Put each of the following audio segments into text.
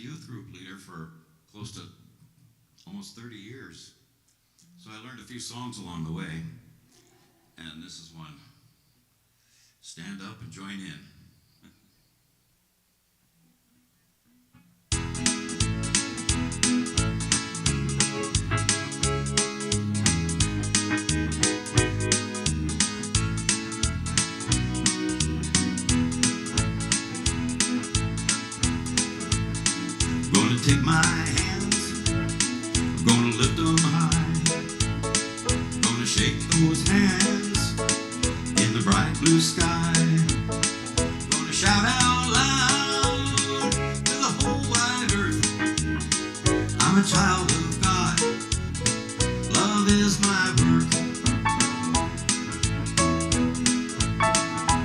youth group leader for close to almost 30 years. So I learned a few songs along the way, and this is one. Stand up and join in. Take my hands, I'm gonna lift them high, gonna shake those hands in the bright blue sky, gonna shout out loud to the whole wide earth, I'm a child of God, love is my work.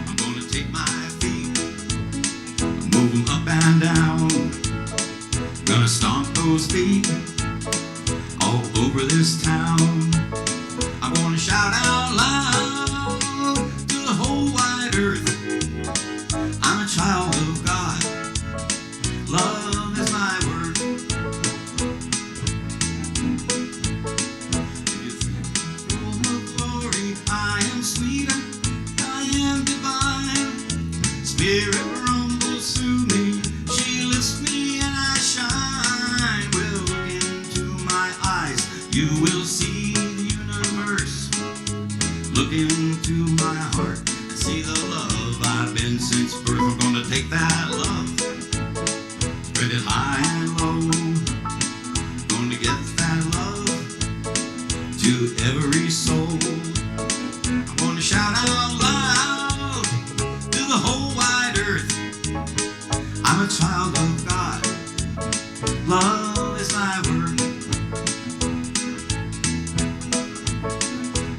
I'm gonna take my feet, move them up and down, gonna stomp those feet all over this town. I'm gonna shout out loud to the whole wide earth, I'm a child of God, love is my word. If you think, oh glory, I am sweeter, I am divine, Spirit rumbles through me, she lifts me and I shine. Well, look into my eyes, you will see the universe. Look into my heart and see the love I've been since birth. I'm gonna take that love, spread it high and low. Gonna get that love to every soul. I'm gonna shout out loud to the whole wide earth, I'm a child of God, love is my word.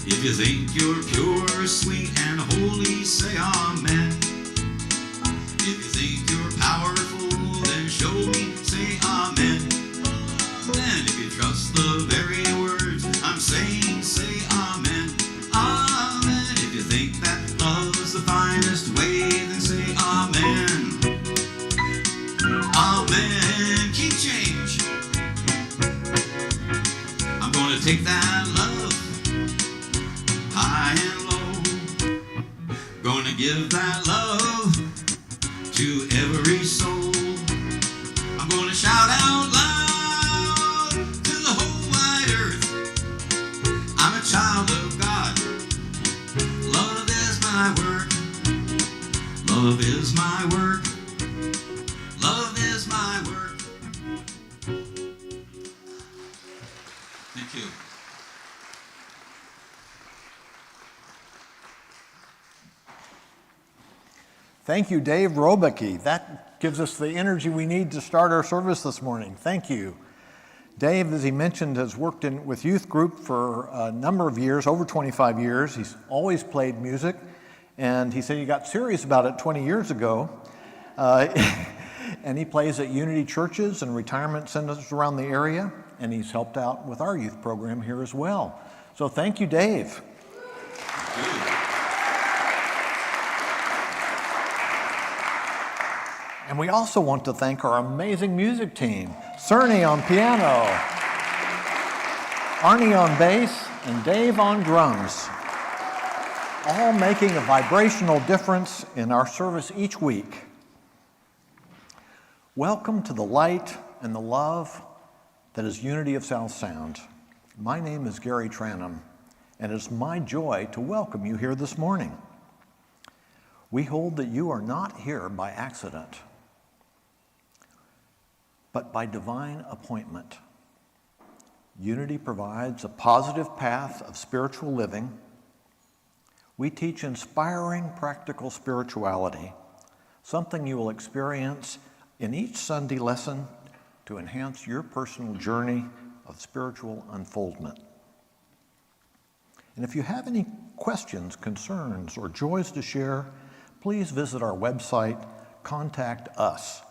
If you think you're pure, sweet, and holy, say amen. If you think you're powerful, then show me, say amen. Amen. If you trust the very words I'm saying, say amen. Amen. If you think that love's the finest way, then say amen. Amen. Keep change. I'm gonna take that love high and low. Gonna give that love to every soul. I'm gonna shout out loud to the whole wide earth, I'm a child of God, love is my work, love is my work, love is my work. Thank you. Thank you, Dave Robicki. That gives us the energy we need to start our service this morning. Thank you. Dave, as he mentioned, has worked with youth group for a number of years, over 25 years. He's always played music, and he said he got serious about it 20 years ago. And he plays at Unity churches and retirement centers around the area, and he's helped out with our youth program here as well. So thank you, Dave. And we also want to thank our amazing music team, Cerny on piano, Arnie on bass, and Dave on drums, all making a vibrational difference in our service each week. Welcome to the light and the love that is Unity of South Sound. My name is Gary Tranum, and it's my joy to welcome you here this morning. We hold that you are not here by accident, but by divine appointment. Unity provides a positive path of spiritual living. We teach inspiring, practical spirituality, something you will experience in each Sunday lesson to enhance your personal journey of spiritual unfoldment. And if you have any questions, concerns, or joys to share, please visit our website, Contact Us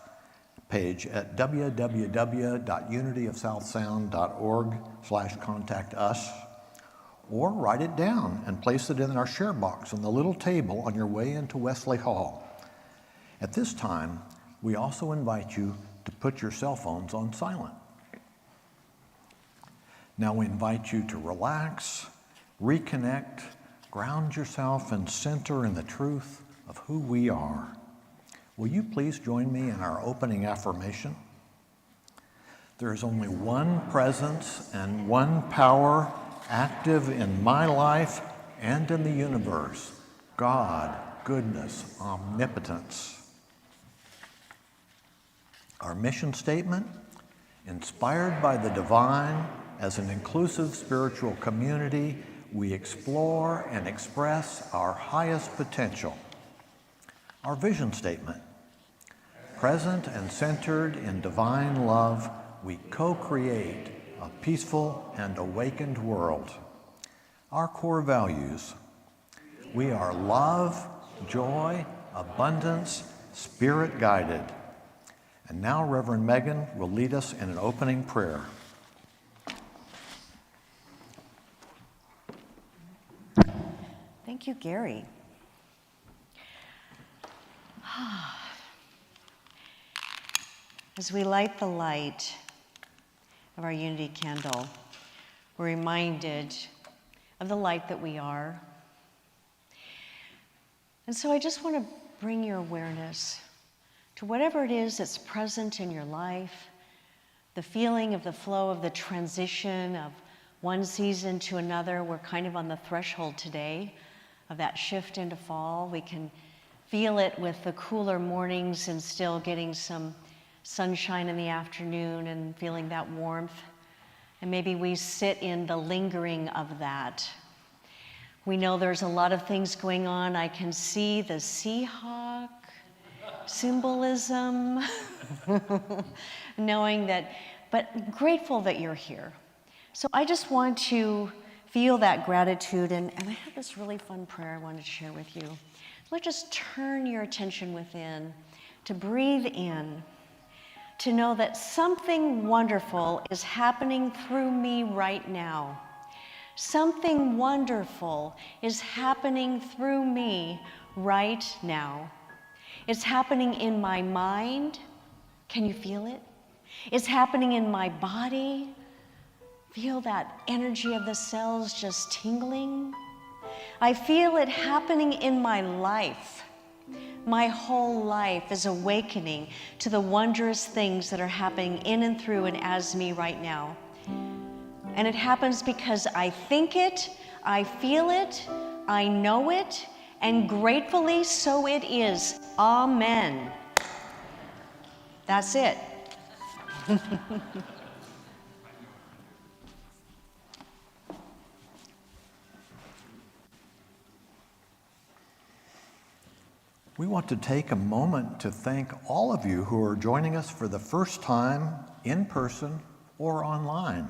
page at www.unityofsouthsound.org/contact us, or write it down and place it in our share box on the little table on your way into Wesley Hall. At this time, we also invite you to put your cell phones on silent. Now we invite you to relax, reconnect, ground yourself and center in the truth of who we are. Will you please join me in our opening affirmation? There is only one presence and one power active in my life and in the universe: God, goodness, omnipotence. Our mission statement: inspired by the divine, as an inclusive spiritual community, we explore and express our highest potential. Our vision statement: present and centered in divine love, we co-create a peaceful and awakened world. Our core values: we are love, joy, abundance, spirit-guided. And now Reverend Megan will lead us in an opening prayer. Thank you, Gary. As we light the light of our unity candle, we're reminded of the light that we are. And so I just want to bring your awareness to whatever it is that's present in your life, the feeling of the flow of the transition of one season to another. We're kind of on the threshold today of that shift into fall. We can feel it with the cooler mornings and still getting some sunshine in the afternoon and feeling that warmth. And maybe we sit in the lingering of that. We know there's a lot of things going on. I can see the Seahawk symbolism, knowing that, but grateful that you're here. So I just want to feel that gratitude, and I have this really fun prayer I wanted to share with you. Let's just turn your attention within, to breathe in, to know that something wonderful is happening through me right now. Something wonderful is happening through me right now. It's happening in my mind. Can you feel it? It's happening in my body. Feel that energy of the cells just tingling. I feel it happening in my life. My whole life is awakening to the wondrous things that are happening in and through and as me right now. And it happens because I think it, I feel it, I know it, and gratefully so it is. Amen. That's it. We want to take a moment to thank all of you who are joining us for the first time in person or online.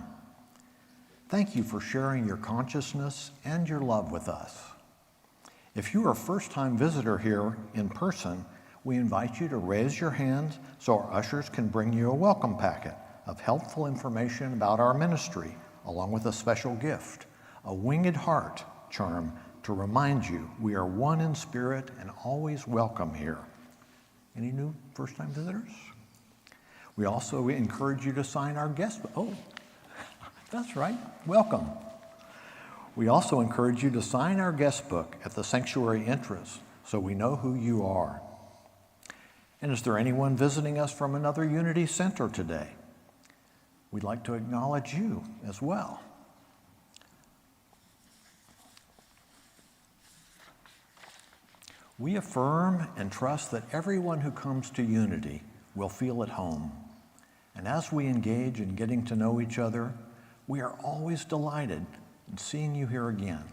Thank you for sharing your consciousness and your love with us. If you are a first-time visitor here in person, we invite you to raise your hand so our ushers can bring you a welcome packet of helpful information about our ministry, along with a special gift, a winged heart charm to remind you we are one in spirit and always welcome here. Any new first-time visitors? We also encourage you to sign our guest book. Oh, that's right, welcome. We also encourage you to sign our guest book at the sanctuary entrance so we know who you are. And is there anyone visiting us from another Unity Center today? We'd like to acknowledge you as well. We affirm and trust that everyone who comes to Unity will feel at home. And as we engage in getting to know each other, we are always delighted in seeing you here again.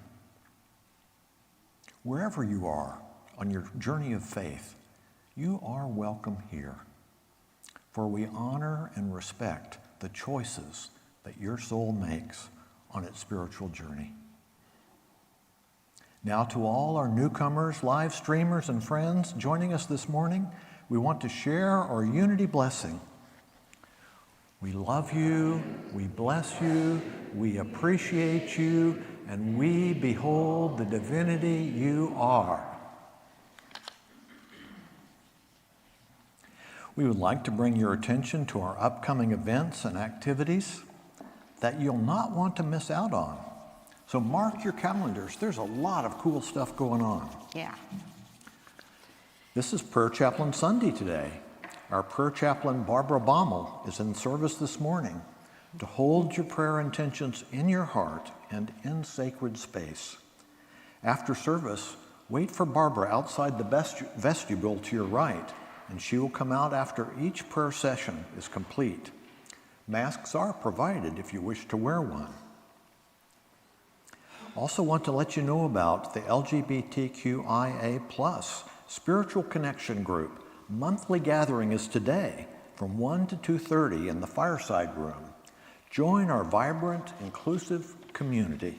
Wherever you are on your journey of faith, you are welcome here, for we honor and respect the choices that your soul makes on its spiritual journey. Now, to all our newcomers, live streamers, and friends joining us this morning, we want to share our Unity blessing. We love you, we bless you, we appreciate you, and we behold the divinity you are. We would like to bring your attention to our upcoming events and activities that you'll not want to miss out on. So mark your calendars. There's a lot of cool stuff going on. Yeah. This is Prayer Chaplain Sunday today. Our prayer chaplain, Barbara Baumel, is in service this morning to hold your prayer intentions in your heart and in sacred space. After service, wait for Barbara outside the vestibule to your right, and she will come out after each prayer session is complete. Masks are provided if you wish to wear one. Also want to let you know about the LGBTQIA+ Spiritual Connection Group. Monthly gathering is today from 1 to 2:30 in the Fireside Room. Join our vibrant, inclusive community.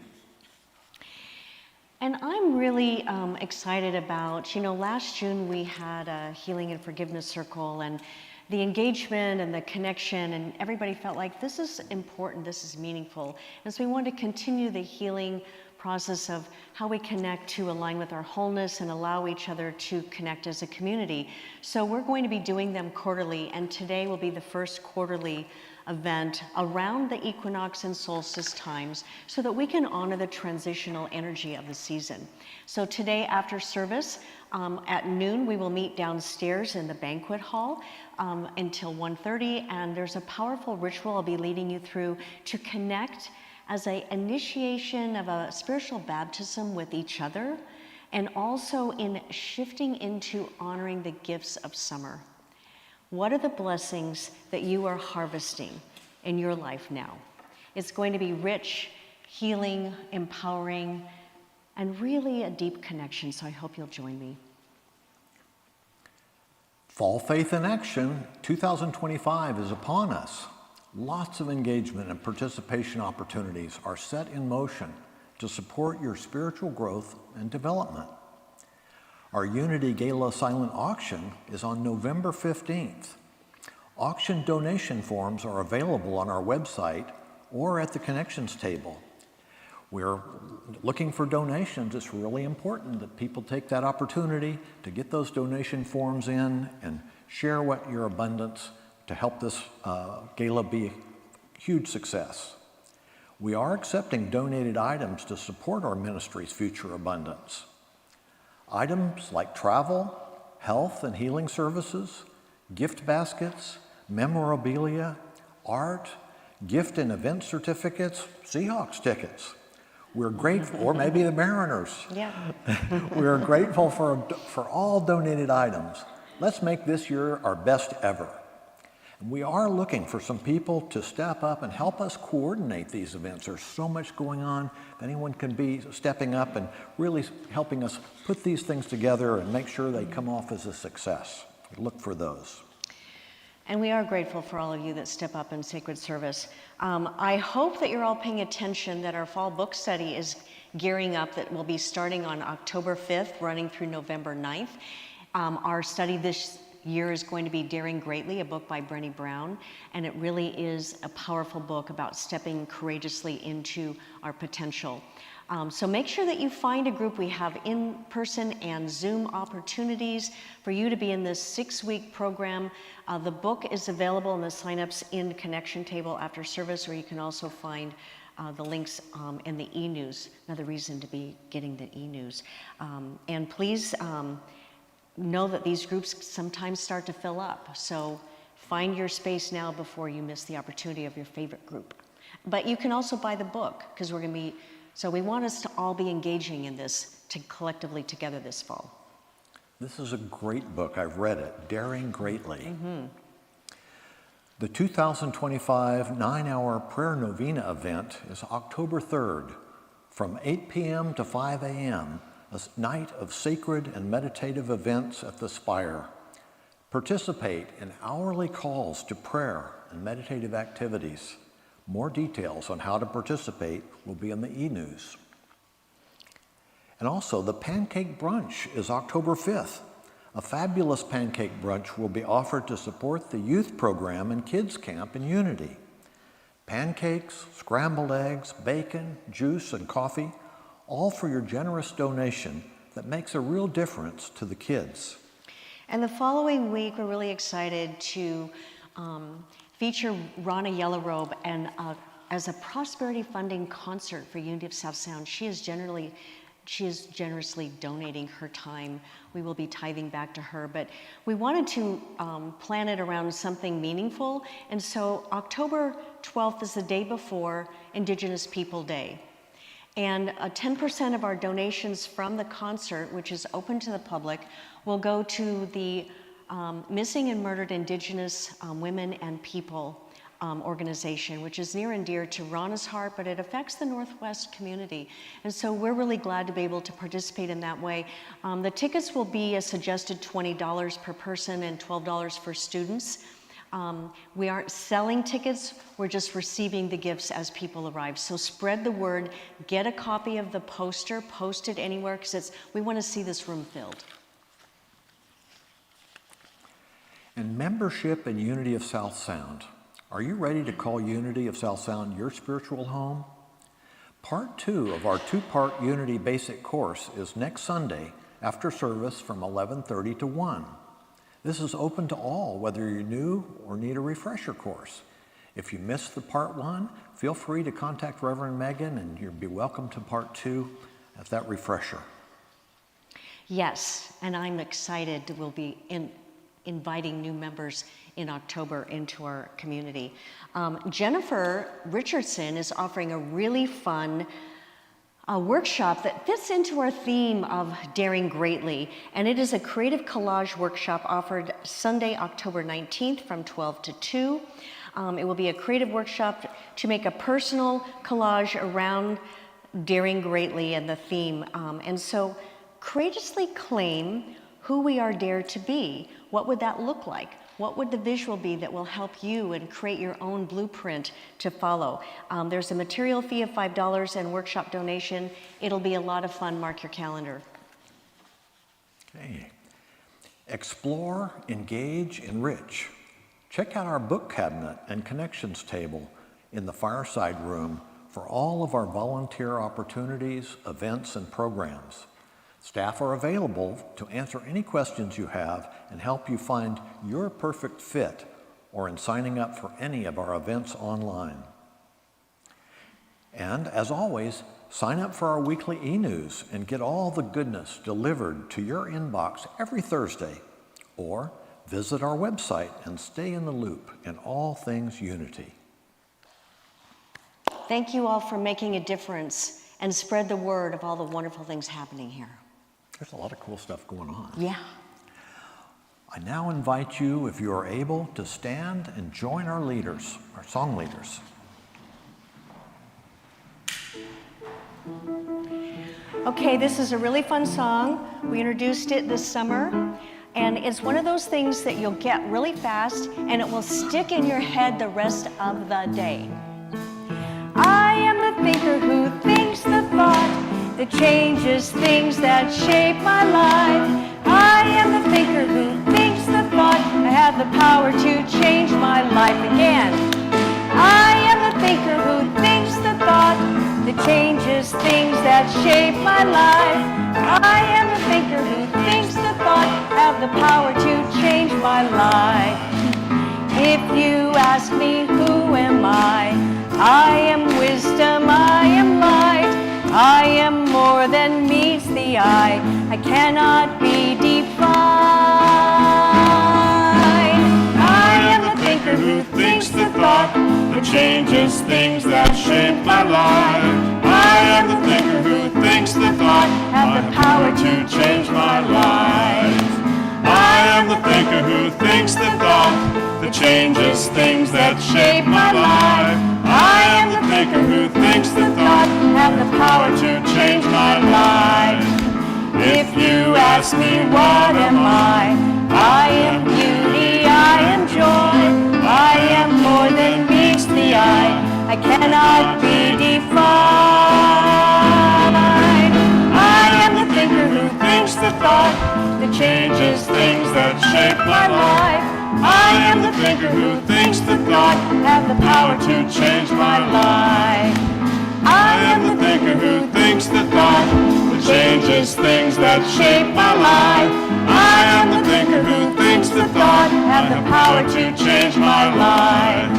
And I'm really excited about, last June we had a Healing and Forgiveness Circle, and the engagement and the connection, and everybody felt like this is important, this is meaningful. And so we wanted to continue the healing process of how we connect to align with our wholeness and allow each other to connect as a community. So we're going to be doing them quarterly, and today will be the first quarterly event around the equinox and solstice times so that we can honor the transitional energy of the season. So today after service, at noon, we will meet downstairs in the banquet hall until 1:30, and there's a powerful ritual I'll be leading you through to connect as an initiation of a spiritual baptism with each other, and also in shifting into honoring the gifts of summer. What are the blessings that you are harvesting in your life now? It's going to be rich, healing, empowering, and really a deep connection, so I hope you'll join me. Fall Faith in Action 2025 is upon us. Lots of engagement and participation opportunities are set in motion to support your spiritual growth and development. Our Unity Gala Silent Auction is on November 15th. Auction donation forms are available on our website or at the connections table. We're looking for donations. It's really important that people take that opportunity to get those donation forms in and share what your abundance to help this gala be a huge success. We are accepting donated items to support our ministry's future abundance. Items like travel, health and healing services, gift baskets, memorabilia, art, gift and event certificates, Seahawks tickets. We're grateful, or maybe the Mariners. Yeah. We're grateful for all donated items. Let's make this year our best ever. We are looking for some people to step up and help us coordinate these events. There's so much going on. If anyone can be stepping up and really helping us put these things together and make sure they come off as a success. We look for those. And we are grateful for all of you that step up in sacred service. I hope that you're all paying attention that our fall book study is gearing up, that will be starting on October 5th, running through November 9th. Our study this year is going to be Daring Greatly, a book by Brené Brown, and it really is a powerful book about stepping courageously into our potential. So make sure that you find a group. We have in-person and Zoom opportunities for you to be in this 6-week program. The book is available in the signups in the connection table after service, or you can also find the links in the e-news. Another reason to be getting the e-news. And please, know that these groups sometimes start to fill up. So find your space now before you miss the opportunity of your favorite group. But you can also buy the book, because we're going to be, so we want us to all be engaging in this collectively together this fall. This is a great book. I've read it, Daring Greatly. Mm-hmm. The 2025 9-hour prayer novena event is October 3rd from 8 p.m. to 5 a.m., a night of sacred and meditative events at the Spire. Participate in hourly calls to prayer and meditative activities. More details on how to participate will be in the e-news. And also, the Pancake Brunch is October 5th. A fabulous pancake brunch will be offered to support the youth program and kids camp in Unity. Pancakes, scrambled eggs, bacon, juice, and coffee, all for your generous donation that makes a real difference to the kids. And the following week, we're really excited to feature Rana Yellowrobe and as a prosperity funding concert for Unity of South Sound. She is generously donating her time. We will be tithing back to her, but we wanted to plan it around something meaningful. And so October 12th is the day before Indigenous People Day. And 10% of our donations from the concert, which is open to the public, will go to the Missing and Murdered Indigenous Women and People organization, which is near and dear to Rana's heart, but it affects the Northwest community. And so we're really glad to be able to participate in that way. The tickets will be a suggested $20 per person and $12 for students. We aren't selling tickets, we're just receiving the gifts as people arrive. So spread the word, get a copy of the poster, post it anywhere, because we want to see this room filled. And membership in Unity of South Sound. Are you ready to call Unity of South Sound your spiritual home? Part 2 of our 2-part Unity basic course is next Sunday after service from 11:30 to 1. This is open to all, whether you're new or need a refresher course. If you missed the part 1, feel free to contact Reverend Megan and you'll be welcome to part 2 at that refresher. Yes, and I'm excited that we'll be inviting new members in October into our community. Jennifer Richardson is offering a really fun workshop that fits into our theme of Daring Greatly, and it is a creative collage workshop offered Sunday, October 19th from 12 to 2. It will be a creative workshop to make a personal collage around Daring Greatly and the theme. And so courageously claim who we are dared to be. What would that look like? What would the visual be that will help you and create your own blueprint to follow? There's a material fee of $5 and workshop donation. It'll be a lot of fun. Mark your calendar. Okay. Explore, engage, enrich. Check out our book cabinet and connections table in the fireside room for all of our volunteer opportunities, events, and programs. Staff are available to answer any questions you have and help you find your perfect fit or in signing up for any of our events online. And as always, sign up for our weekly e-news and get all the goodness delivered to your inbox every Thursday, or visit our website and stay in the loop in all things Unity. Thank you all for making a difference and spread the word of all the wonderful things happening here. There's a lot of cool stuff going on. Yeah. I now invite you, if you are able, to stand and join our leaders, our song leaders. Okay, this is a really fun song. We introduced it this summer, and it's one of those things that you'll get really fast, and it will stick in your head the rest of the day. I am the thinker who thinks the thought that changes things that shape my life. I am the thinker who thinks the thought. I have the power to change my life again. I am the thinker who thinks the thought that changes things that shape my life. I am the thinker who thinks the thought. I have the power to change my life. If you ask me who am I am wisdom, I am light. I am more than meets the eye. I cannot be defined. I am the thinker who thinks the thought that changes things that shape my life. I am the thinker who thinks the thought. Have the power to change my life. I am the thinker who thinks the thought that changes things that shape my life. I am the thinker who thinks the thought. Have the power to change my life. If you ask me what am I am beauty, I am joy. I am more than meets the eye. I cannot be defined. I am the thinker who thinks the thought that changes things that shape my life. I am the thinker who thinks the thought. Have the power to change my life. I am the thinker who thinks the thought that changes things that shape my life. I am the thinker who the thought have the power to change my life.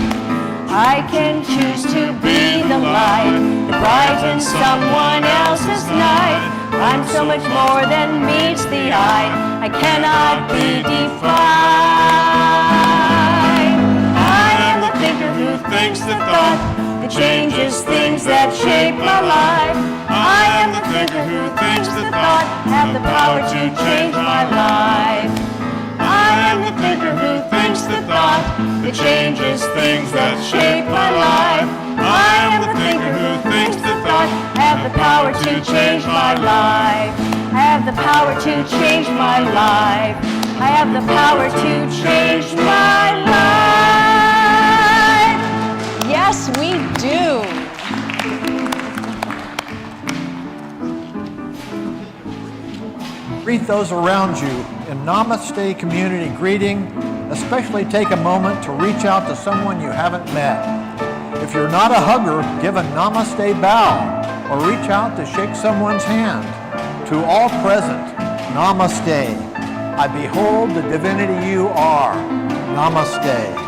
I can choose to be the light that brightens someone else's night. I'm so much more than meets the eye. I cannot be defined. I am the thinker who thinks the thought that changes things that shape my life. I am the thinker who thinks the thought have the power to change my life. I am the thinker who thinks the thought that changes things that shape my life. I am the thinker who thinks the thought have the power to change my life. I have the power to change my life. I have the power to change my life. Yes, we do. Greet those around you in Namaste community greeting. Especially take a moment to reach out to someone you haven't met. If you're not a hugger, give a Namaste bow or reach out to shake someone's hand. To all present, Namaste. I behold the divinity you are. Namaste.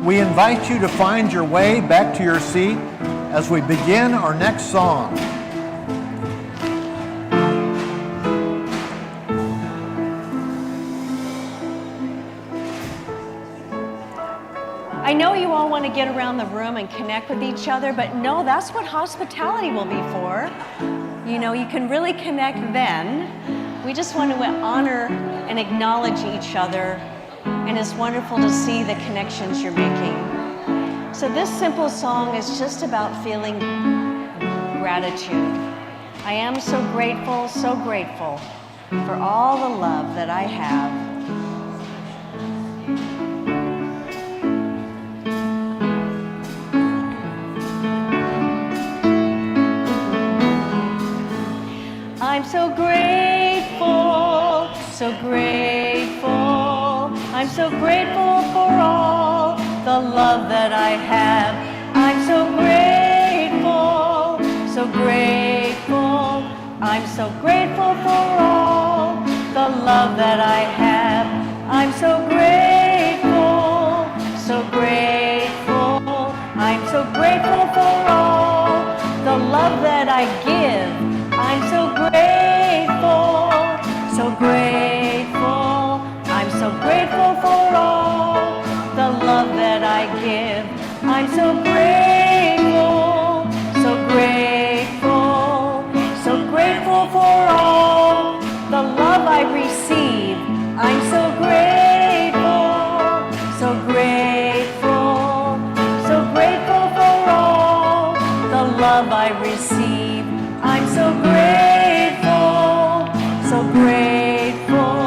We invite you to find your way back to your seat as we begin our next song. I know you all want to get around the room and connect with each other, but no, that's what hospitality will be for. You know, you can really connect then. We just want to honor and acknowledge each other, and it's wonderful to see the connections you're making. So this simple song is just about feeling gratitude. I am so grateful for all the love that I have. I'm so grateful, so grateful. I'm so grateful for all the love that I have. I'm so grateful, so grateful. I'm so grateful for all the love that I have. I'm so grateful, so grateful. I'm so grateful for all the love that I give. I'm so grateful, so grateful. I'm so grateful for all the love that I give. I'm so grateful, so grateful, so grateful for all the love I receive. I'm so grateful, so grateful, so grateful for all the love I receive. I'm so grateful, so grateful.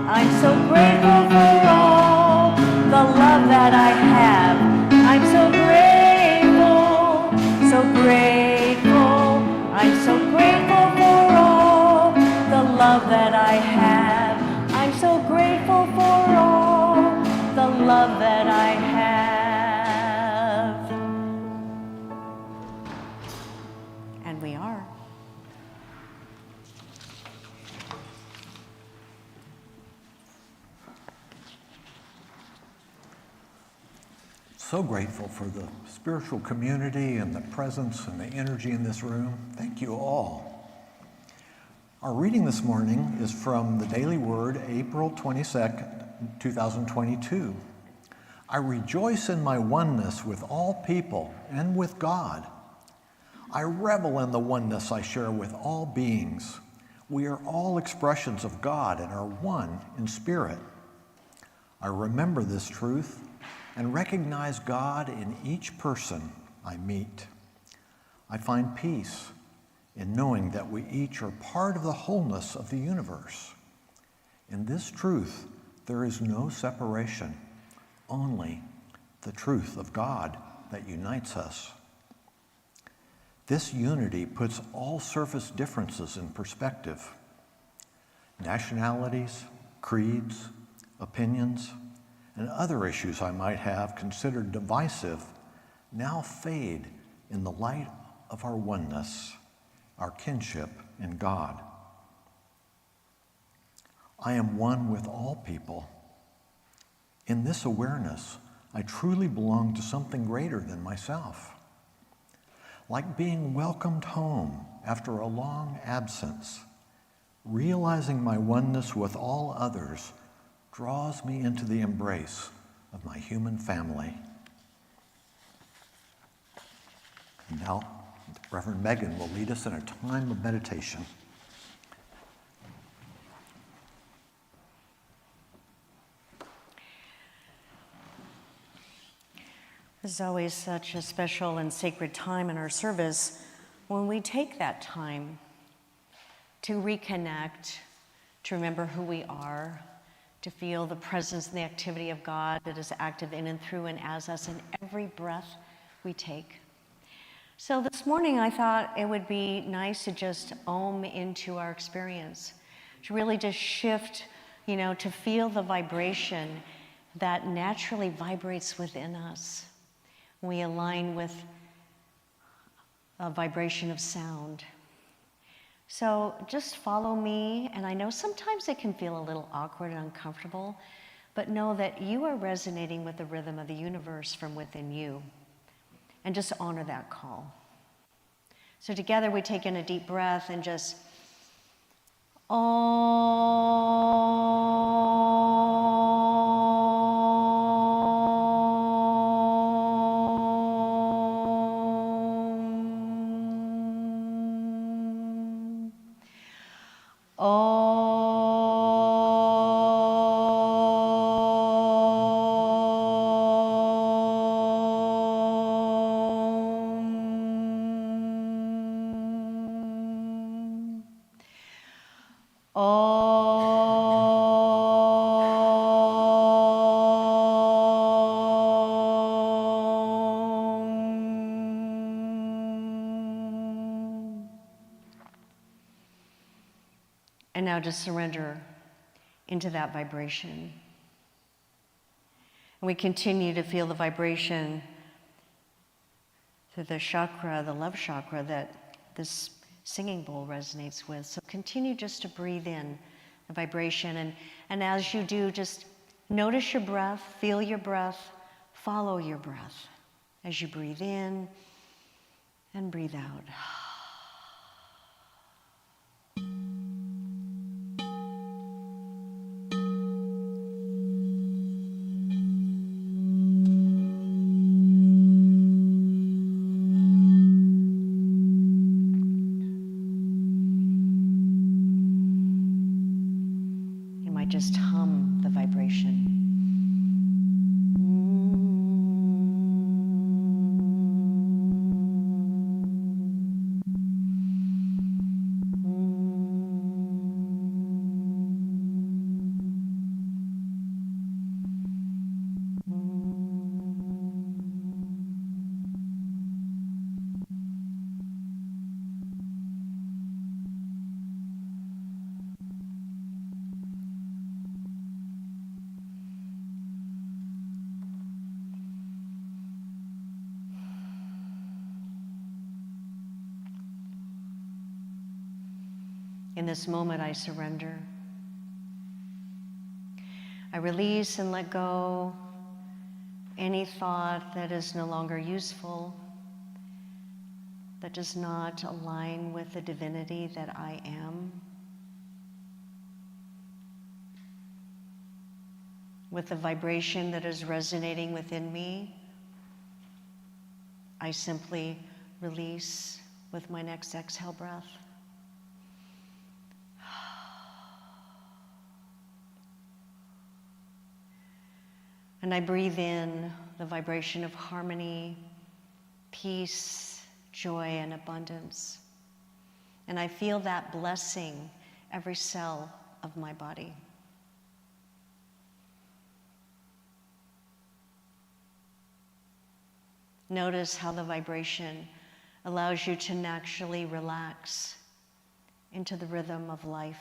I'm so grateful for all the love that I have. I'm so grateful, so grateful. I'm so grateful for all the love that I have. I'm so grateful for all the love that I have. And we are. So grateful for the spiritual community and the presence and the energy in this room. Thank you all. Our reading this morning is from the Daily Word, April 22nd, 2022. I rejoice in my oneness with all people and with God, I revel in the oneness I share with all beings. We are all expressions of God and are one in spirit. I remember this truth and recognize God in each person I meet. I find peace in knowing that we each are part of the wholeness of the universe. In this truth, there is no separation, only the truth of God that unites us. This unity puts all surface differences in perspective. Nationalities, creeds, opinions, and other issues I might have considered divisive now fade in the light of our oneness, our kinship in God. I am one with all people. In this awareness, I truly belong to something greater than myself. Like being welcomed home after a long absence, realizing my oneness with all others draws me into the embrace of my human family. And now, Reverend Megan will lead us in a time of meditation. This is always such a special and sacred time in our service when we take that time to reconnect, to remember who we are, to feel the presence and the activity of God that is active in and through and as us in every breath we take. So this morning I thought it would be nice to just ohm into our experience, to really just shift, to feel the vibration that naturally vibrates within us. We align with a vibration of sound. So just follow me, and I know sometimes it can feel a little awkward and uncomfortable, but know that you are resonating with the rhythm of the universe from within you, and just honor that call. So together we take in a deep breath and just And now just surrender into that vibration. And we continue to feel the vibration through the chakra, the love chakra, that this singing bowl resonates with. So continue just to breathe in the vibration. And as you do, just notice your breath, feel your breath, follow your breath as you breathe in and breathe out. Just hum the vibration. In this moment, I surrender. I release and let go any thought that is no longer useful, that does not align with the divinity that I am, with the vibration that is resonating within me. I simply release with my next exhale breath. And I breathe in the vibration of harmony, peace, joy, and abundance. And I feel that blessing every cell of my body. Notice how the vibration allows you to naturally relax into the rhythm of life.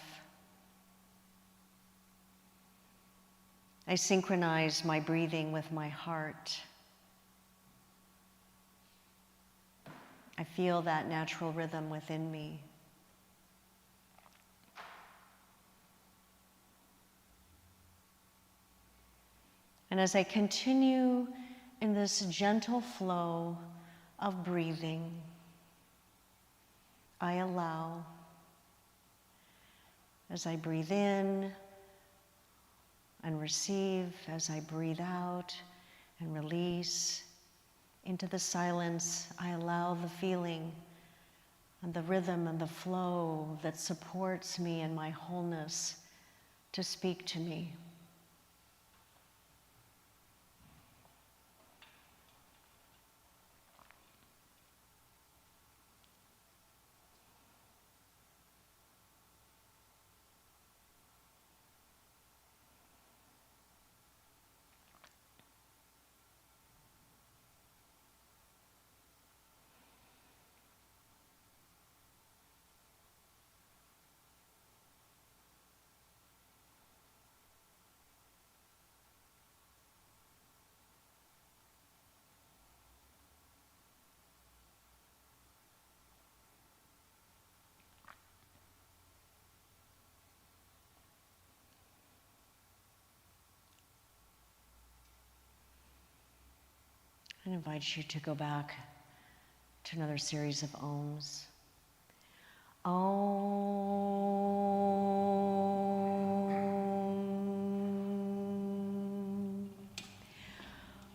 I synchronize my breathing with my heart. I feel that natural rhythm within me. And as I continue in this gentle flow of breathing, I allow, as I breathe in and receive, as I breathe out and release into the silence, I allow the feeling and the rhythm and the flow that supports me and my wholeness to speak to me. I invite you to go back to another series of ohms. Om.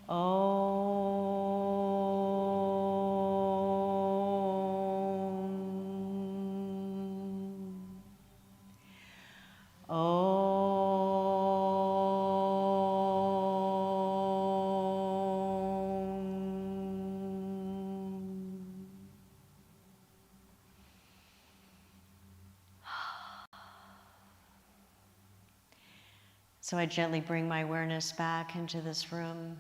Om. So I gently bring my awareness back into this room,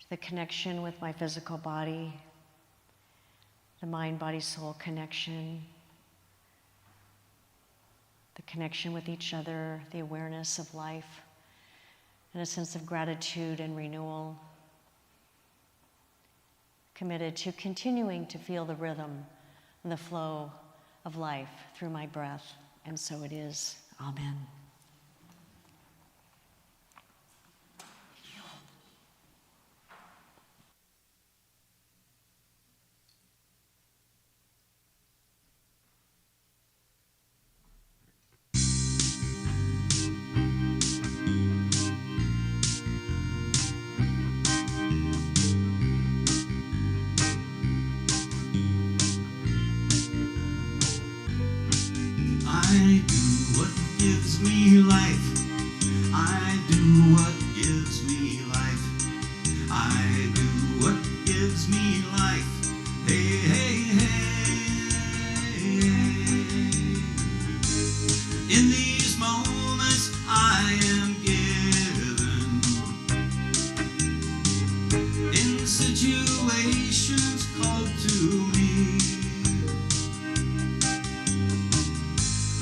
to the connection with my physical body, the mind-body-soul connection, the connection with each other, the awareness of life, and a sense of gratitude and renewal, committed to continuing to feel the rhythm and the flow of life through my breath. And so it is. Amen. I do what gives me life. I do what gives me life. I do what gives me life. Hey, hey, hey. In these moments I am given, in situations called to me,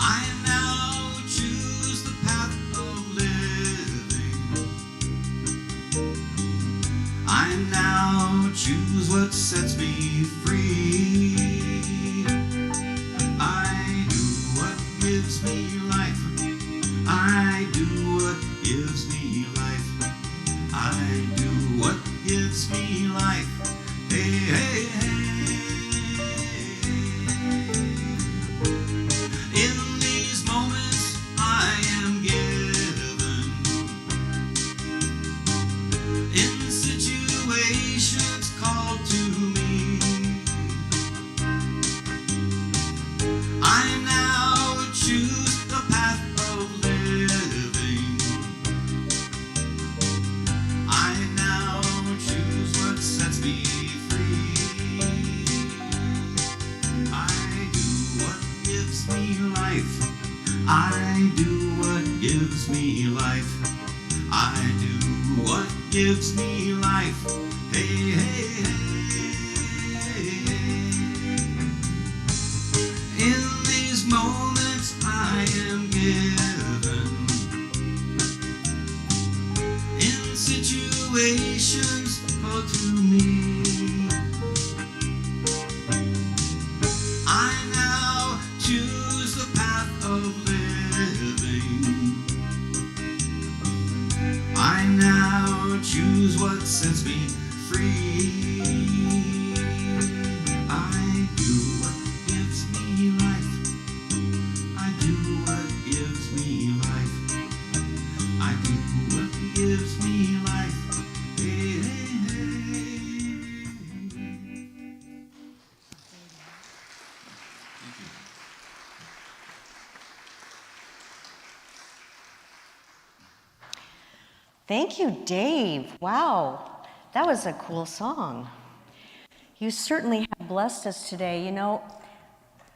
I now choose the path of living. I now choose what sets me free. I do what gives me life. I do what gives me life. I do what gives me life. Hey, hey, hey. In these moments I am given, in situations called to me, I do what gives me life. I do what gives me life. Hey, hey, hey, hey. In these moments I am given, in situations all to me, I now choose the path of living. I now choose what sets me free. I do what gives me life. I do what gives me life. I do what gives me life. Hey, hey, hey. Thank you, Dave. Wow, that was a cool song. You certainly have blessed us today. You know,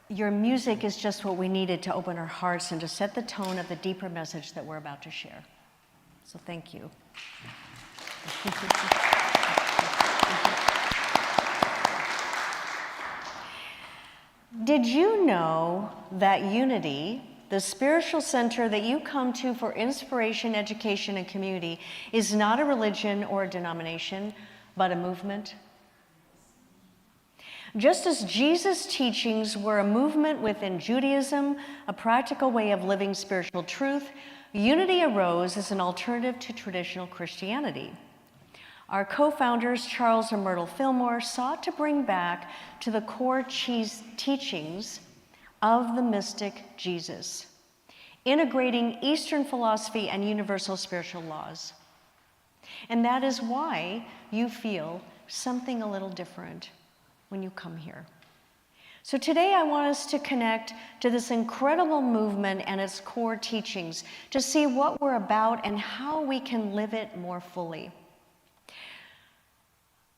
your music is just what we needed to open our hearts and to set the tone of the deeper message that we're about to share. So thank you. Did you know that Unity, the spiritual center that you come to for inspiration, education, and community, is not a religion or a denomination, but a movement? Just as Jesus' teachings were a movement within Judaism, a practical way of living spiritual truth, Unity arose as an alternative to traditional Christianity. Our co-founders, Charles and Myrtle Fillmore, sought to bring back to the core teachings of the mystic Jesus, integrating Eastern philosophy and universal spiritual laws. And that is why you feel something a little different when you come here. So today I want us to connect to this incredible movement and its core teachings to see what we're about and how we can live it more fully.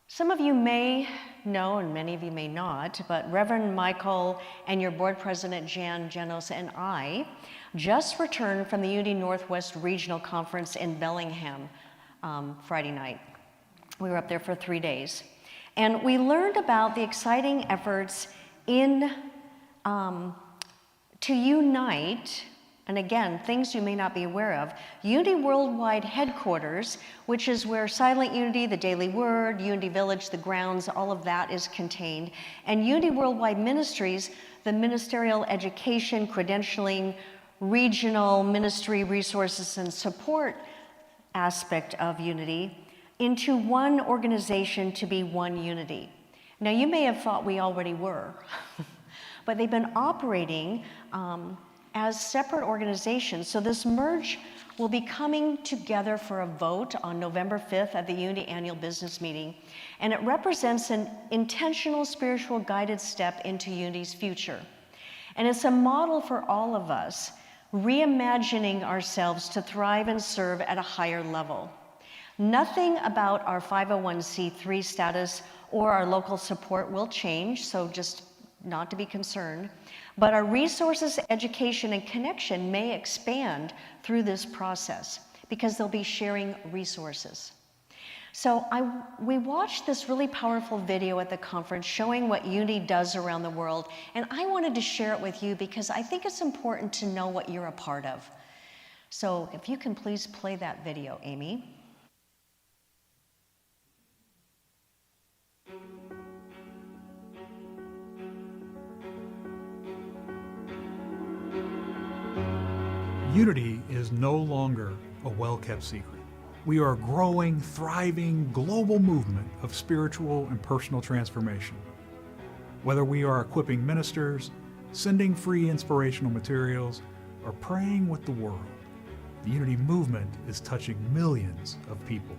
Some of you may know, and many of you may not, but Reverend Michael and your board president, Jan Janos, and I just returned from the Unity Northwest Regional Conference in Bellingham Friday night. We were up there for 3 days. And we learned about the exciting efforts to unite, and again, things you may not be aware of, Unity Worldwide Headquarters, which is where Silent Unity, the Daily Word, Unity Village, the grounds, all of that is contained, and Unity Worldwide Ministries, the ministerial education, credentialing, regional ministry resources and support aspect of Unity, into one organization to be one Unity. Now, you may have thought we already were, but they've been operating as separate organizations. So this merge will be coming together for a vote on November 5th at the Unity Annual Business Meeting, and it represents an intentional spiritual guided step into Unity's future. And it's a model for all of us, reimagining ourselves to thrive and serve at a higher level. Nothing about our 501c3 status or our local support will change, so just not to be concerned. But our resources, education, and connection may expand through this process because they'll be sharing resources. So we watched this really powerful video at the conference showing what Unity does around the world, and I wanted to share it with you because I think it's important to know what you're a part of. So if you can please play that video, Amy. Unity is no longer a well-kept secret. We are a growing, thriving, global movement of spiritual and personal transformation. Whether we are equipping ministers, sending free inspirational materials, or praying with the world, the Unity movement is touching millions of people.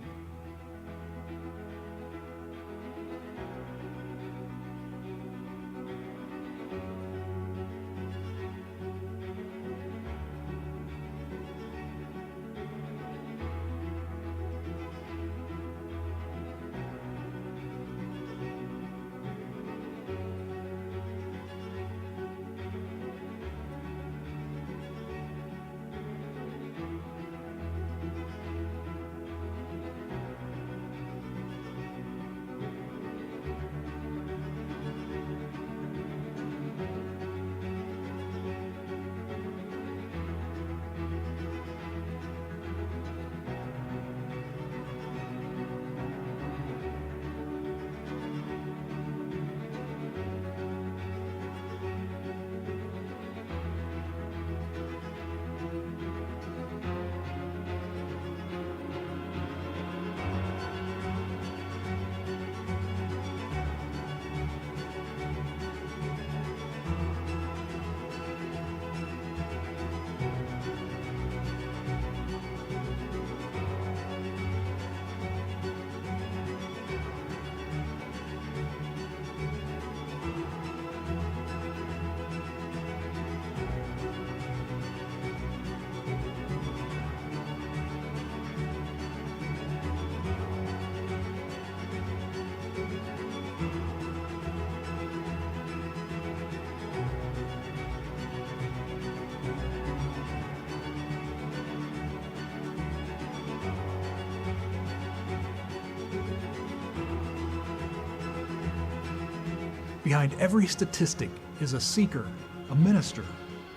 Behind every statistic is a seeker, a minister,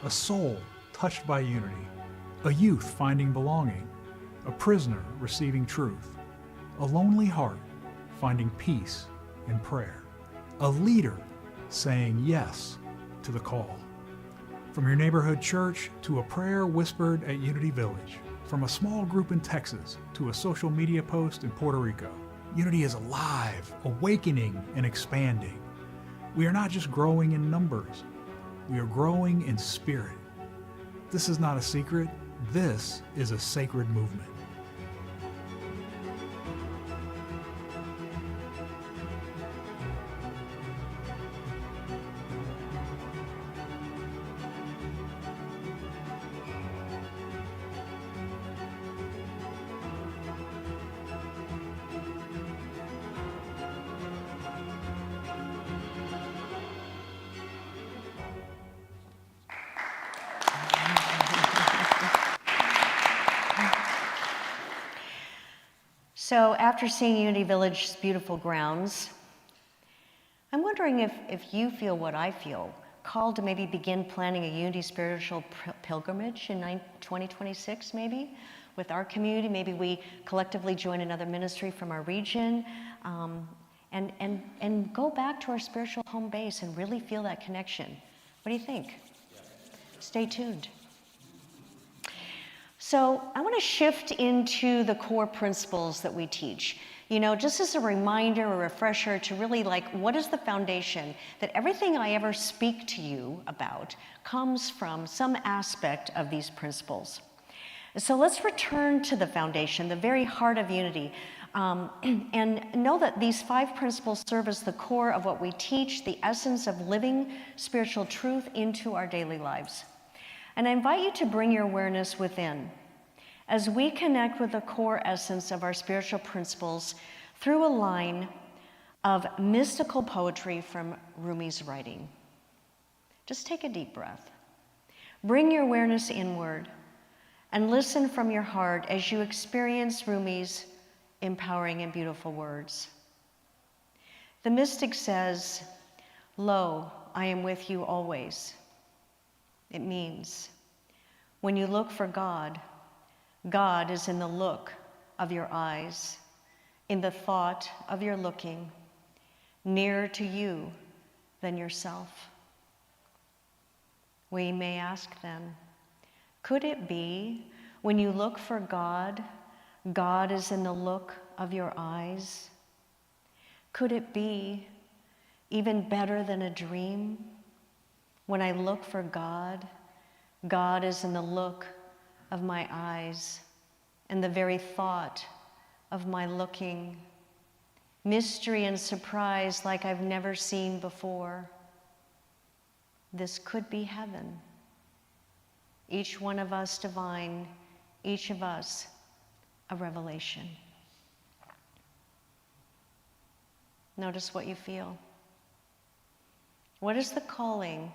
a soul touched by unity, a youth finding belonging, a prisoner receiving truth, a lonely heart finding peace in prayer, a leader saying yes to the call. From your neighborhood church to a prayer whispered at Unity Village, from a small group in Texas to a social media post in Puerto Rico, Unity is alive, awakening, and expanding. We are not just growing in numbers, we are growing in spirit. This is not a secret, this is a sacred movement. So after seeing Unity Village's beautiful grounds, I'm wondering if you feel what I feel, called to maybe begin planning a Unity spiritual pilgrimage in 2026 maybe, with our community. Maybe we collectively join another ministry from our region and go back to our spiritual home base and really feel that connection. What do you think? Stay tuned. So I want to shift into the core principles that we teach. You know, just as a reminder, a refresher to really what is the foundation that everything I ever speak to you about comes from some aspect of these principles. So let's return to the foundation, the very heart of unity, and know that these 5 principles serve as the core of what we teach, the essence of living spiritual truth into our daily lives. And I invite you to bring your awareness within as we connect with the core essence of our spiritual principles through a line of mystical poetry from Rumi's writing. Just take a deep breath. Bring your awareness inward and listen from your heart as you experience Rumi's empowering and beautiful words. The mystic says, "Lo, I am with you always." It means, when you look for God, God is in the look of your eyes, in the thought of your looking, nearer to you than yourself. We may ask then, could it be when you look for God, God is in the look of your eyes? Could it be even better than a dream? When I look for God, God is in the look of my eyes and the very thought of my looking. Mystery and surprise like I've never seen before. This could be heaven. Each one of us divine, each of us a revelation. Notice what you feel. What is the calling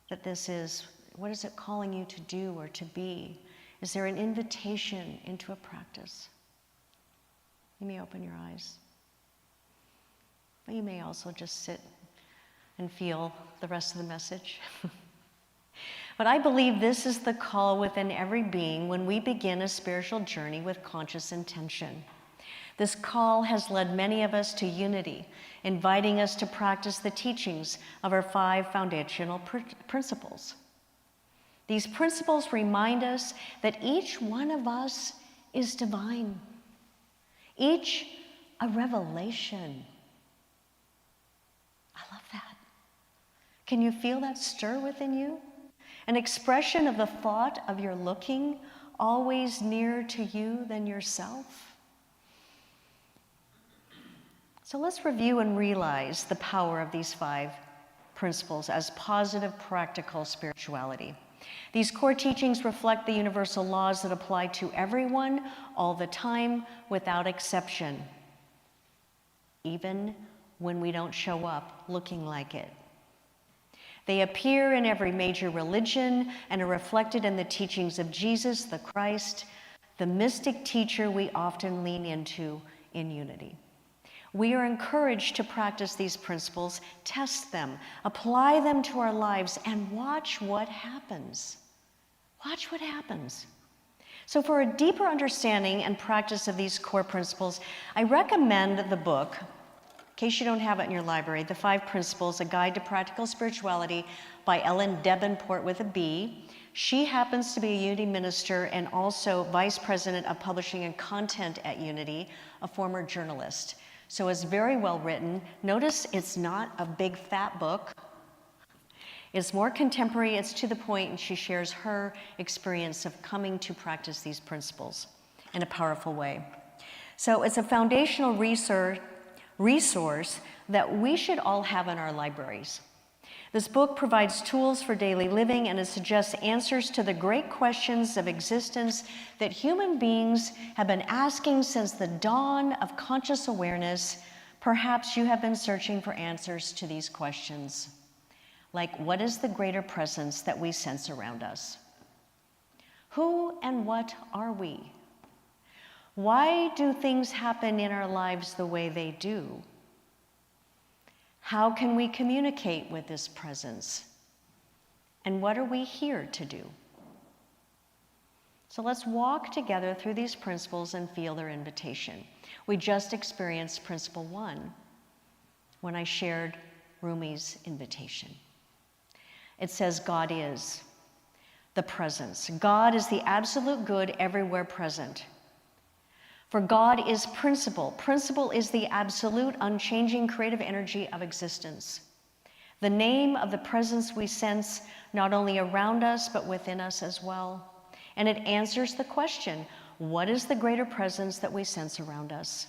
that this is? What is it calling you to do or to be? Is there an invitation into a practice? You may open your eyes. But you may also just sit and feel the rest of the message. But I believe this is the call within every being when we begin a spiritual journey with conscious intention. This call has led many of us to unity, inviting us to practice the teachings of our 5 foundational principles. These principles remind us that each one of us is divine, each a revelation. I love that. Can you feel that stir within you? An expression of the thought of your looking, always nearer to you than yourself. So let's review and realize the power of these 5 principles as positive, practical spirituality. These core teachings reflect the universal laws that apply to everyone, all the time, without exception, even when we don't show up looking like it. They appear in every major religion and are reflected in the teachings of Jesus, the Christ, the mystic teacher we often lean into in unity. We are encouraged to practice these principles, test them, apply them to our lives, and watch what happens. Watch what happens. So for a deeper understanding and practice of these core principles, I recommend the book, in case you don't have it in your library, The 5 Principles, A Guide to Practical Spirituality by Ellen Debenport with a B. She happens to be a Unity minister and also vice president of publishing and content at Unity, a former journalist. So it's very well written. Notice it's not a big fat book. It's more contemporary, it's to the point, and she shares her experience of coming to practice these principles in a powerful way. So it's a foundational resource that we should all have in our libraries. This book provides tools for daily living, and it suggests answers to the great questions of existence that human beings have been asking since the dawn of conscious awareness. Perhaps you have been searching for answers to these questions. Like, what is the greater presence that we sense around us? Who and what are we? Why do things happen in our lives the way they do? How can we communicate with this presence? And what are we here to do? So let's walk together through these principles and feel their invitation. We just experienced principle 1 when I shared Rumi's invitation. It says, God is the presence. God is the absolute good everywhere present. For God is principle. Principle is the absolute, unchanging creative energy of existence. The name of the presence we sense not only around us, but within us as well. And it answers the question, what is the greater presence that we sense around us?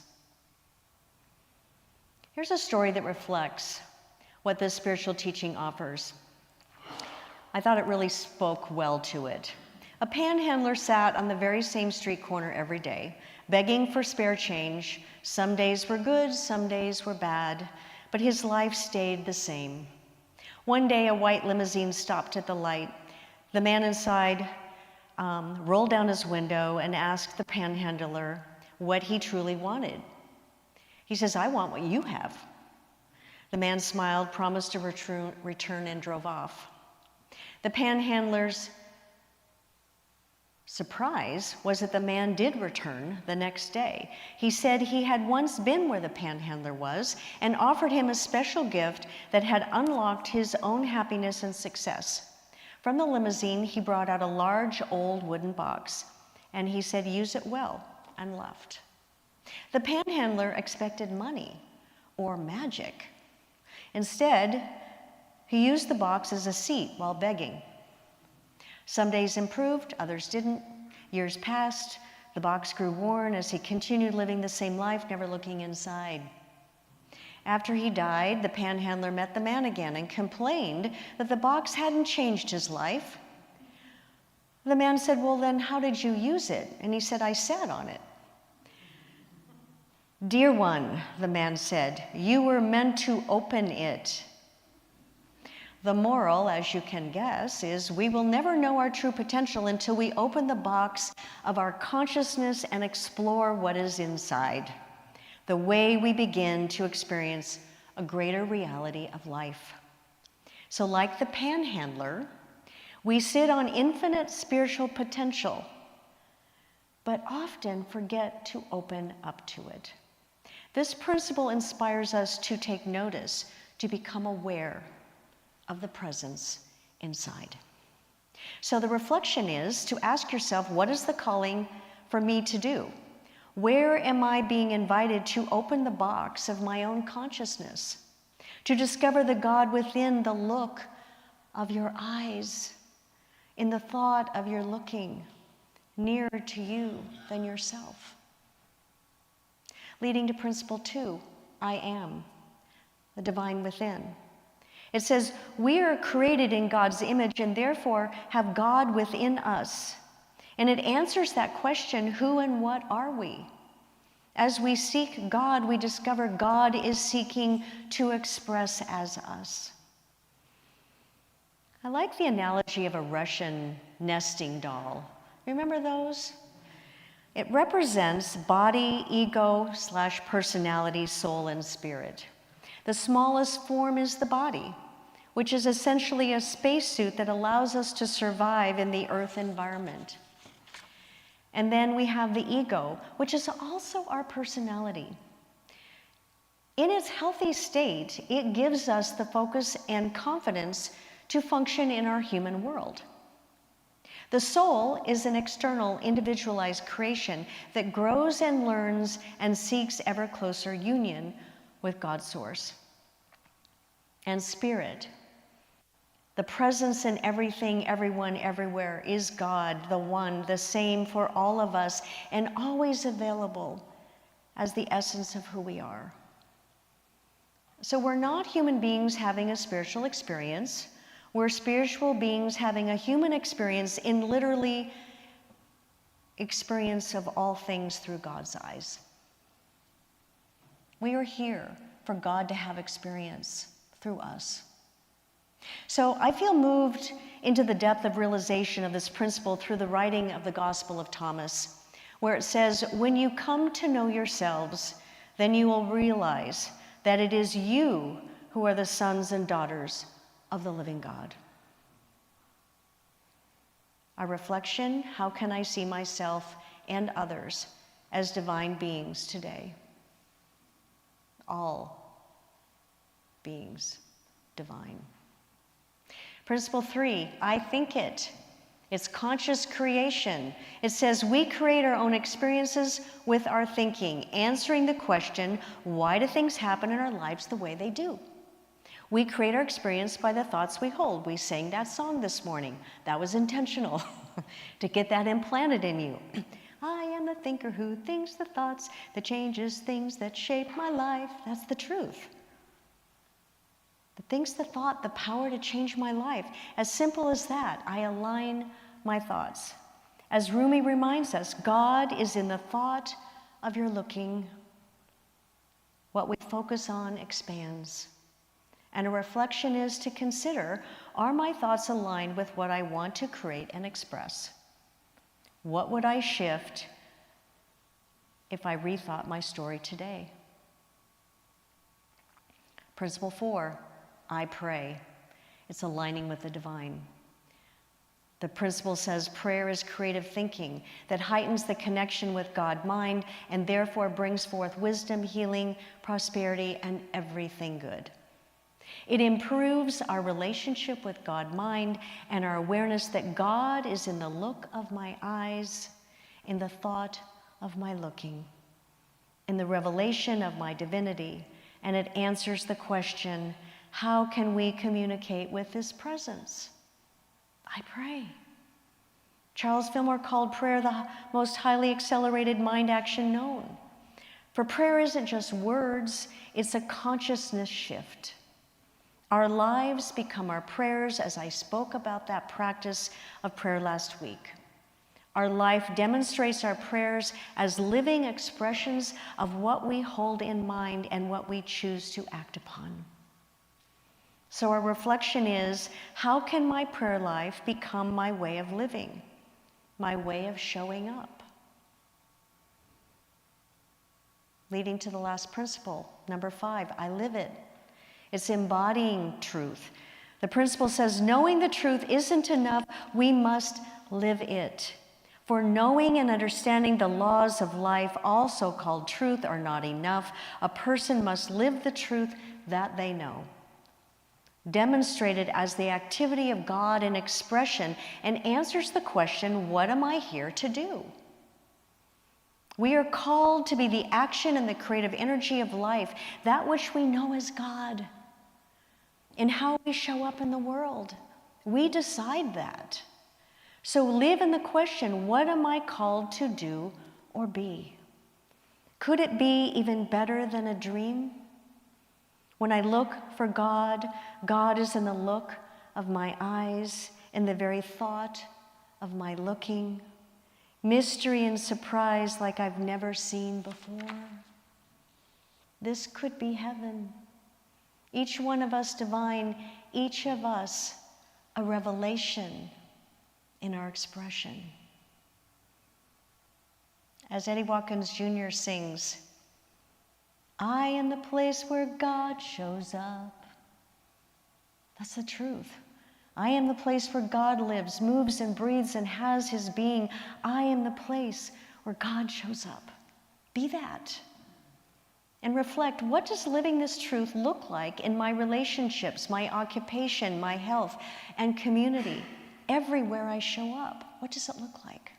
Here's a story that reflects what this spiritual teaching offers. I thought it really spoke well to it. A panhandler sat on the very same street corner every day, begging for spare change. Some days were good, some days were bad, but his life stayed the same. One day, a white limousine stopped at the light. The man inside rolled down his window and asked the panhandler what he truly wanted. He says, I want what you have. The man smiled, promised to return, and drove off. The panhandler's surprise was that the man did return the next day. He said he had once been where the panhandler was and offered him a special gift that had unlocked his own happiness and success. From the limousine, he brought out a large old wooden box, and he said, use it well, and left. The panhandler expected money or magic. Instead, he used the box as a seat while begging. Some days improved, others didn't. Years passed, the box grew worn as he continued living the same life, never looking inside. After he died, the panhandler met the man again and complained that the box hadn't changed his life. The man said, well, then how did you use it? And he said, I sat on it. Dear one, the man said, you were meant to open it. The moral, as you can guess, is we will never know our true potential until we open the box of our consciousness and explore what is inside, the way we begin to experience a greater reality of life. So like the panhandler, we sit on infinite spiritual potential, but often forget to open up to it. This principle inspires us to take notice, to become aware of the presence inside. So the reflection is to ask yourself, what is the calling for me to do? Where am I being invited to open the box of my own consciousness, to discover the God within the look of your eyes, in the thought of your looking nearer to you than yourself? Leading to principle 2, I am, the divine within. It says, we are created in God's image and therefore have God within us. And it answers that question, who and what are we? As we seek God, we discover God is seeking to express as us. I like the analogy of a Russian nesting doll. Remember those? It represents body, ego/personality, soul, and spirit. The smallest form is the body, which is essentially a spacesuit that allows us to survive in the earth environment. And then we have the ego, which is also our personality. In its healthy state, it gives us the focus and confidence to function in our human world. The soul is an external, individualized creation that grows and learns and seeks ever closer union with God's source. And spirit, the presence in everything, everyone, everywhere, is God, the one, the same for all of us, and always available as the essence of who we are. So we're not human beings having a spiritual experience. We're spiritual beings having a human experience in literally experience of all things through God's eyes. We are here for God to have experience through us. So I feel moved into the depth of realization of this principle through the writing of the Gospel of Thomas, where it says, "When you come to know yourselves, then you will realize that it is you who are the sons and daughters of the living God." Our reflection: how can I see myself and others as divine beings today? All beings divine. Principle 3, I think it. It's conscious creation. It says we create our own experiences with our thinking, answering the question, why do things happen in our lives the way they do? We create our experience by the thoughts we hold. We sang that song this morning. That was intentional to get that implanted in you. I am the thinker who thinks the thoughts that changes things that shape my life. That's the truth. The things, the thought, the power to change my life. As simple as that, I align my thoughts. As Rumi reminds us, God is in the thought of your looking. What we focus on expands. And a reflection is to consider, are my thoughts aligned with what I want to create and express? What would I shift if I rethought my story today? Principle 4, I pray. It's aligning with the divine. The principle says prayer is creative thinking that heightens the connection with God-mind and therefore brings forth wisdom, healing, prosperity, and everything good. It improves our relationship with God-mind and our awareness that God is in the look of my eyes, in the thought of my looking, in the revelation of my divinity, and it answers the question, how can we communicate with this presence? I pray. Charles Fillmore called prayer the most highly accelerated mind action known. For prayer isn't just words, it's a consciousness shift. Our lives become our prayers, as I spoke about that practice of prayer last week. Our life demonstrates our prayers as living expressions of what we hold in mind and what we choose to act upon. So our reflection is, how can my prayer life become my way of living, my way of showing up? Leading to the last principle, number 5, I live it. It's embodying truth. The principle says, knowing the truth isn't enough, we must live it. For knowing and understanding the laws of life, also called truth, are not enough. A person must live the truth that they know, demonstrated as the activity of God in expression, and answers the question, what am I here to do? We are called to be the action and the creative energy of life, that which we know as God. In how we show up in the world, we decide that. So live in the question, what am I called to do or be? Could it be even better than a dream? When I look for God, God is in the look of my eyes, in the very thought of my looking. Mystery and surprise like I've never seen before. This could be heaven. Each one of us divine, each of us a revelation in our expression. as Eddie Watkins Jr. sings, I am the place where God shows up. That's the truth. I am the place where God lives, moves and breathes and has his being. I am the place where God shows up. Be that. And reflect, what does living this truth look like in my relationships, my occupation, my health, and community? Everywhere I show up, what does it look like?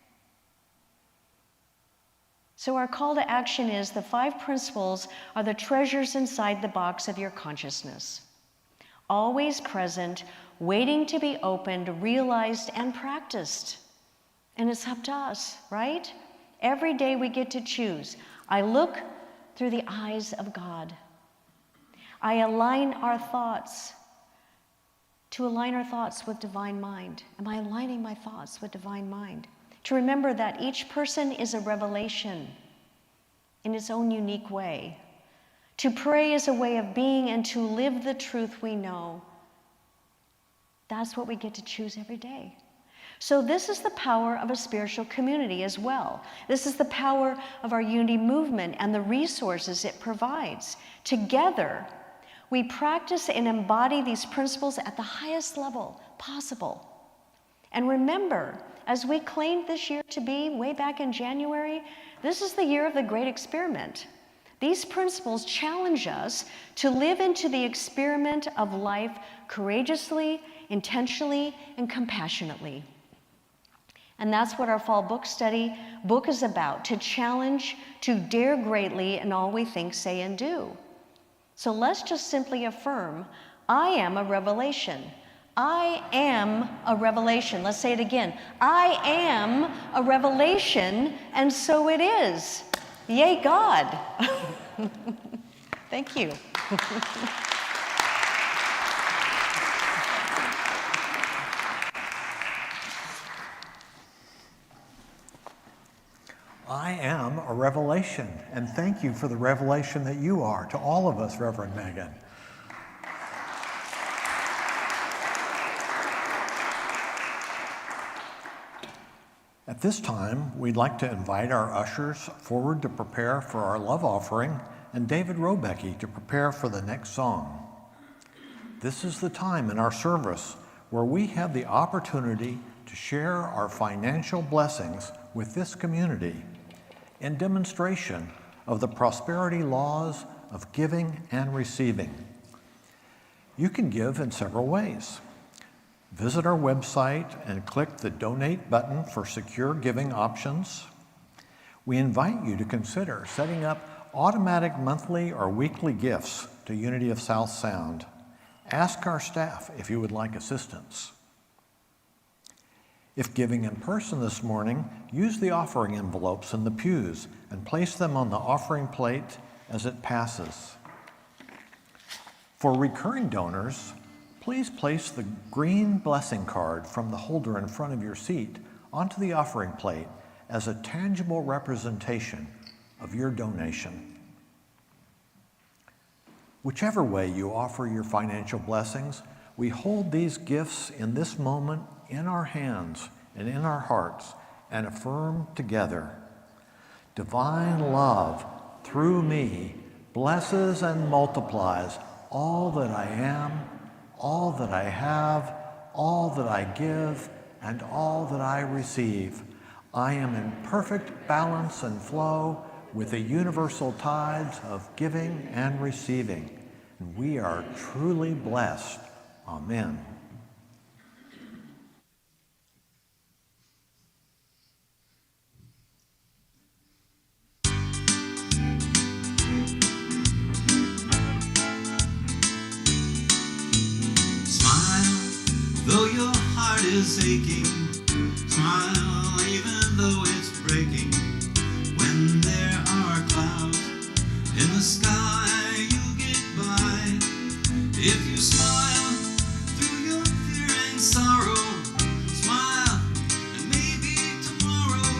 So our call to action is the 5 principles are the treasures inside the box of your consciousness. Always present, waiting to be opened, realized, and practiced. And it's up to us, right? Every day we get to choose. I look through the eyes of God. I align our thoughts to align our thoughts with divine mind. Am I aligning my thoughts with divine mind? To remember that each person is a revelation in its own unique way. To pray is a way of being, and to live the truth we know. That's what we get to choose every day. So this is the power of a spiritual community as well. This is the power of our unity movement and the resources it provides. Together, we practice and embody these principles at the highest level possible. And remember, as we claimed this year to be way back in January, this is the year of the great experiment. These principles challenge us to live into the experiment of life courageously, intentionally, and compassionately. And that's what our fall book study book is about, to challenge, to dare greatly in all we think, say, and do. So let's just simply affirm, I am a revelation. I am a revelation. Let's say it again. I am a revelation, and so it is. Yay, God. Thank you. I am a revelation, and thank you for the revelation that you are to all of us, Reverend Megan. At this time, we'd like to invite our ushers forward to prepare for our love offering, and David Robecki to prepare for the next song. This is the time in our service where we have the opportunity to share our financial blessings with this community in demonstration of the prosperity laws of giving and receiving. You can give in several ways. Visit our website and click the Donate button for secure giving options. We invite you to consider setting up automatic monthly or weekly gifts to Unity of South Sound. Ask our staff if you would like assistance. If giving in person this morning, use the offering envelopes in the pews and place them on the offering plate as it passes. For recurring donors, please place the green blessing card from the holder in front of your seat onto the offering plate as a tangible representation of your donation. Whichever way you offer your financial blessings, we hold these gifts in this moment in our hands and in our hearts and affirm together, divine love through me blesses and multiplies all that I am, all that I have, all that I give, and all that I receive. I am in perfect balance and flow with the universal tides of giving and receiving, and we are truly blessed. Amen. Though your heart is aching, smile even though it's breaking. When there are clouds in the sky, you'll get by. If you smile through your fear and sorrow, smile and maybe tomorrow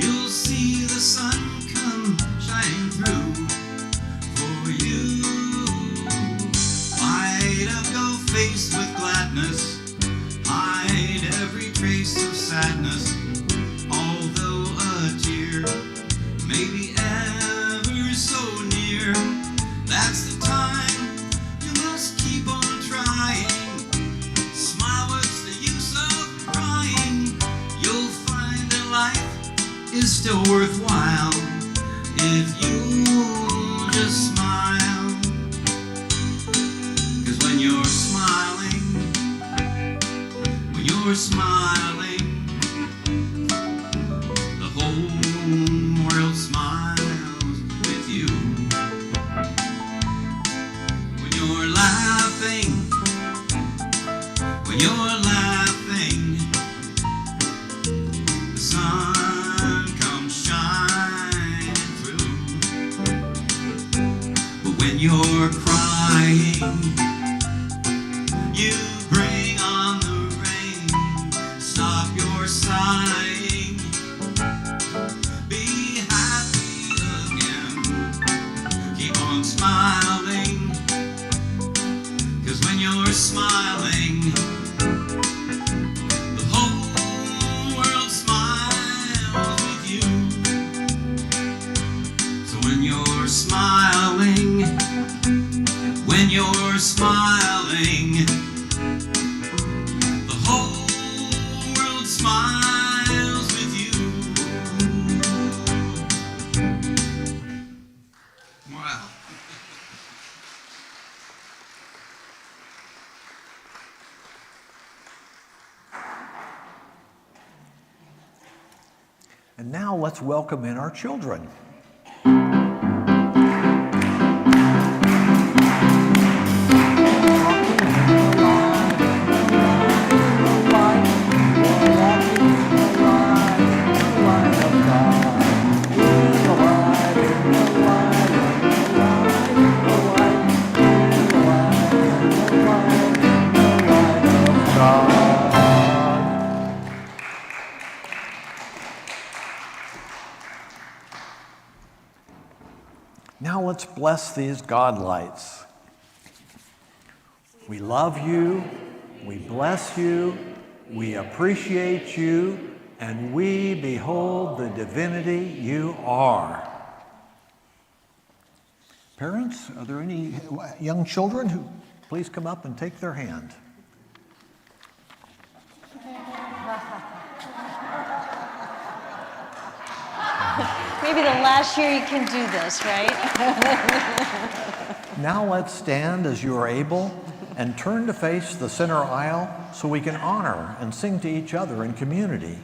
you'll see the sun come shining through for you. Light up your face with gladness, hide every trace of sadness. Although a tear still worthwhile if you just smile. 'Cause when you're smiling, the whole world smiles with you. When you're laughing, the sun comes shining through. But when you're crying, you bring on the rain. Stop your sighing, be happy again. Keep on smiling, 'cause when you're smiling, the whole world smiles with you. So when you're smiling, the whole world smiles with you. Wow. And now let's welcome in our children. Now let's bless these God lights. We love you, we bless you, we appreciate you, and we behold the divinity you are. Parents, are there any young children who please come up and take their hand? Maybe the last year you can do this, right? Now let's stand as you are able and turn to face the center aisle so we can honor and sing to each other in community.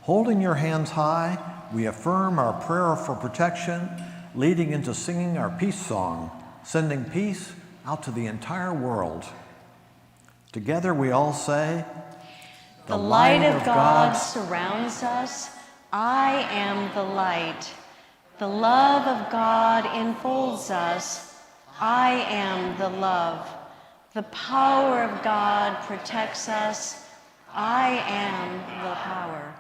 Holding your hands high, we affirm our prayer for protection, leading into singing our peace song, sending peace out to the entire world. Together we all say, The light of God surrounds us. I am the light. The love of God enfolds us. I am the love. The power of God protects us. I am the power.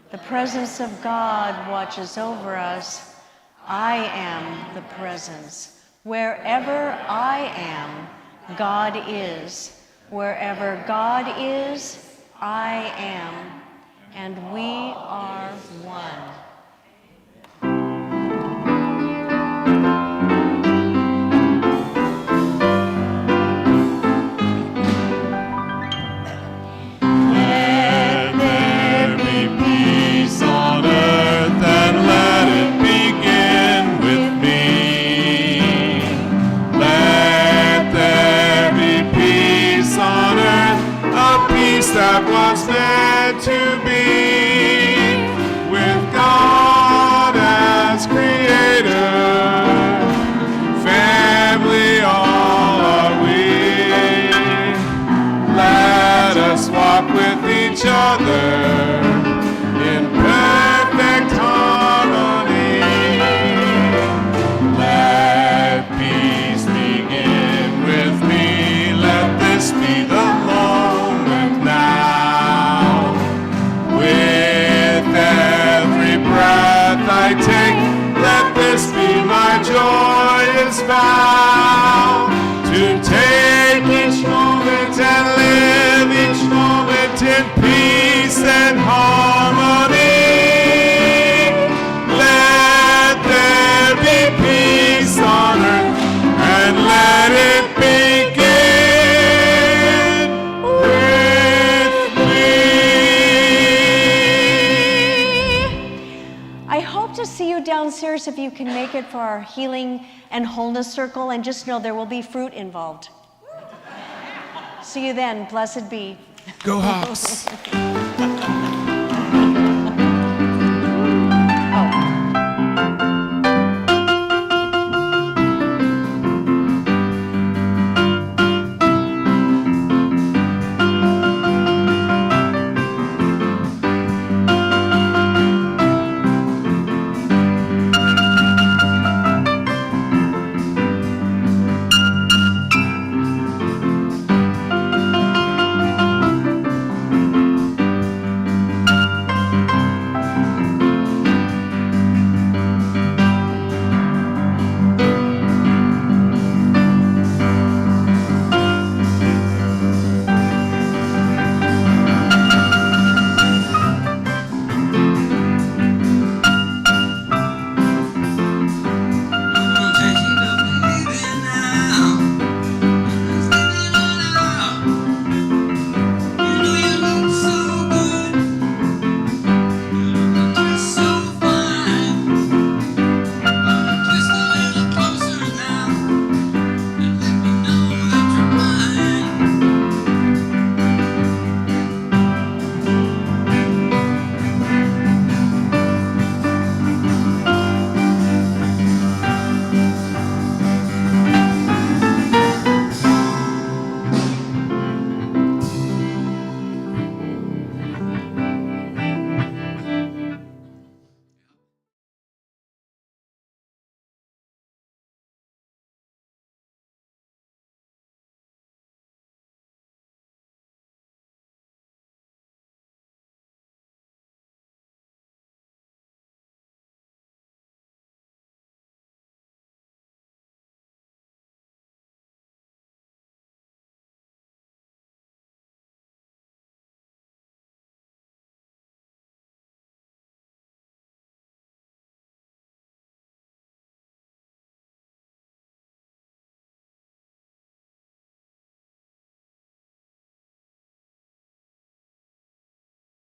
The presence of God watches over us. I am the presence. Wherever I am, God is. Wherever God is, I am. And we are one. Let there be peace on earth, and let it begin with me. Let there be peace on earth, a peace that was meant to be, with God as creator. Family all are we. Let us walk with each other in perfect harmony. Let peace begin with me. Let this be the moment now. With every breath I take, let this be my joyous vow. To take each moment and live each moment in peace and harmony. Let there be peace on earth, and let it begin with me. sisters, if you can make it for our healing and wholeness circle, and just know there will be fruit involved. See you then. Blessed be. Go Hawks!